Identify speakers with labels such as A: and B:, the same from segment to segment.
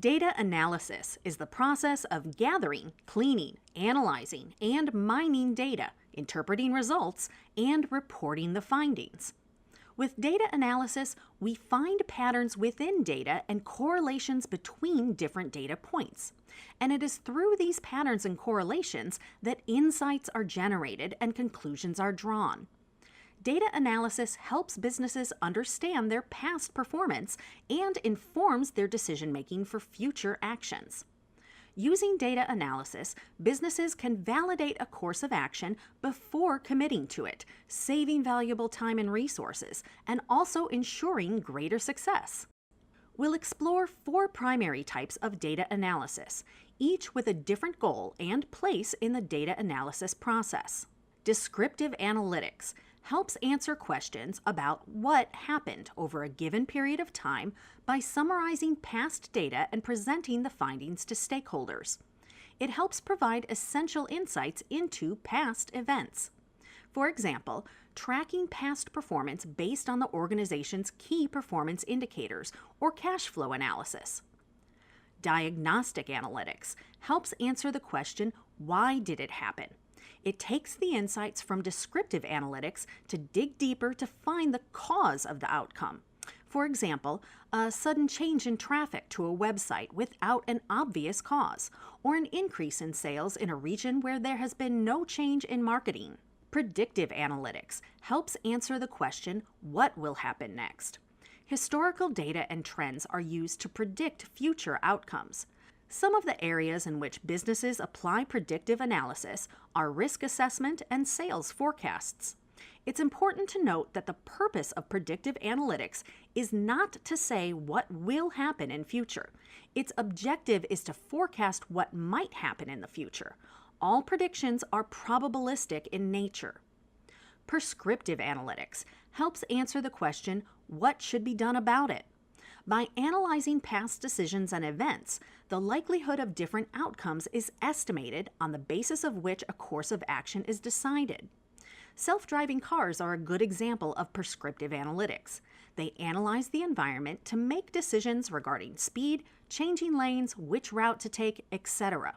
A: Data analysis is the process of gathering, cleaning, analyzing, and mining data, interpreting results, and reporting the findings. With data analysis, we find patterns within data and correlations between different data points. And it is through these patterns and correlations that insights are generated and conclusions are drawn. Data analysis helps businesses understand their past performance and informs their decision-making for future actions. Using data analysis, businesses can validate a course of action before committing to it, saving valuable time and resources, and also ensuring greater success. We'll explore 4 primary types of data analysis, each with a different goal and place in the data analysis process. Descriptive Analytics helps answer questions about what happened over a given period of time by summarizing past data and presenting the findings to stakeholders. It helps provide essential insights into past events. For example, tracking past performance based on the organization's key performance indicators or cash flow analysis. Diagnostic Analytics helps answer the question, why did it happen? It takes the insights from descriptive analytics to dig deeper to find the cause of the outcome. For example, a sudden change in traffic to a website without an obvious cause, or an increase in sales in a region where there has been no change in marketing. Predictive Analytics helps answer the question, what will happen next? Historical data and trends are used to predict future outcomes. Some of the areas in which businesses apply predictive analysis are risk assessment and sales forecasts. It's important to note that the purpose of predictive analytics is not to say what will happen in future. Its objective is to forecast what might happen in the future. All predictions are probabilistic in nature. Prescriptive Analytics helps answer the question, what should be done about it? By analyzing past decisions and events, the likelihood of different outcomes is estimated on the basis of which a course of action is decided. Self-driving cars are a good example of prescriptive analytics. They analyze the environment to make decisions regarding speed, changing lanes, which route to take, etc.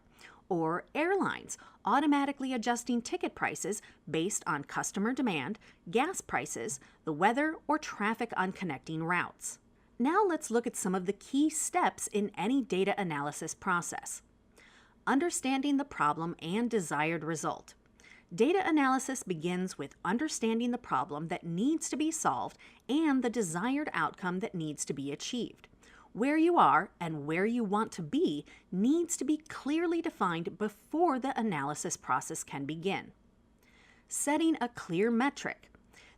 A: Or airlines, automatically adjusting ticket prices based on customer demand, gas prices, the weather, or traffic on connecting routes. Now let's look at some of the key steps in any data analysis process. Understanding the problem and desired result. Data analysis begins with understanding the problem that needs to be solved and the desired outcome that needs to be achieved. Where you are and where you want to be needs to be clearly defined before the analysis process can begin. Setting a clear metric.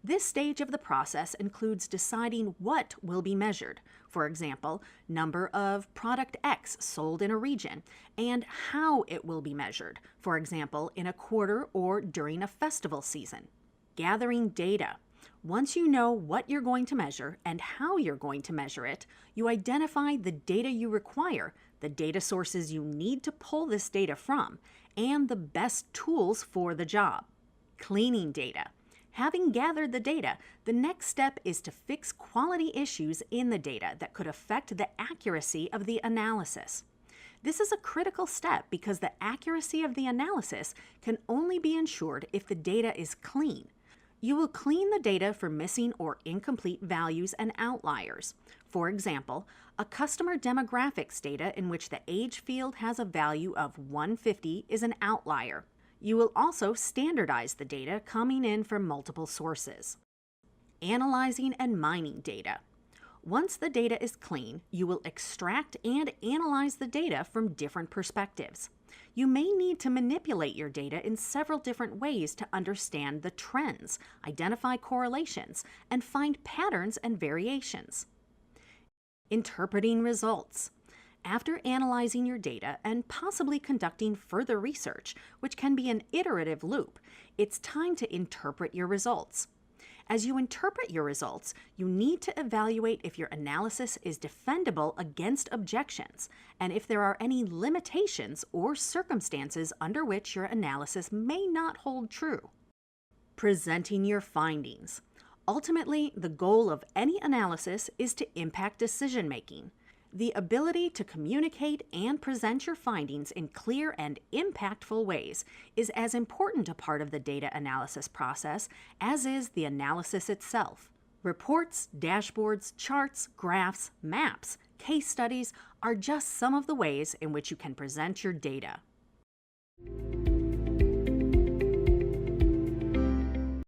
A: This stage of the process includes deciding what will be measured, for example, number of product X sold in a region, and how it will be measured, for example, in a quarter or during a festival season. Gathering data. Once you know what you're going to measure and how you're going to measure it, you identify the data you require, the data sources you need to pull this data from, and the best tools for the job. Cleaning data. Having gathered the data, the next step is to fix quality issues in the data that could affect the accuracy of the analysis. This is a critical step because the accuracy of the analysis can only be ensured if the data is clean. You will clean the data for missing or incomplete values and outliers. For example, a customer demographics data in which the age field has a value of 150 is an outlier. You will also standardize the data coming in from multiple sources. Analyzing and mining data. Once the data is clean, you will extract and analyze the data from different perspectives. You may need to manipulate your data in several different ways to understand the trends, identify correlations, and find patterns and variations. Interpreting results. After analyzing your data and possibly conducting further research, which can be an iterative loop, it's time to interpret your results. As you interpret your results, you need to evaluate if your analysis is defendable against objections and if there are any limitations or circumstances under which your analysis may not hold true. Presenting your findings. Ultimately, the goal of any analysis is to impact decision-making. The ability to communicate and present your findings in clear and impactful ways is as important a part of the data analysis process as is the analysis itself. Reports, dashboards, charts, graphs, maps, case studies are just some of the ways in which you can present your data.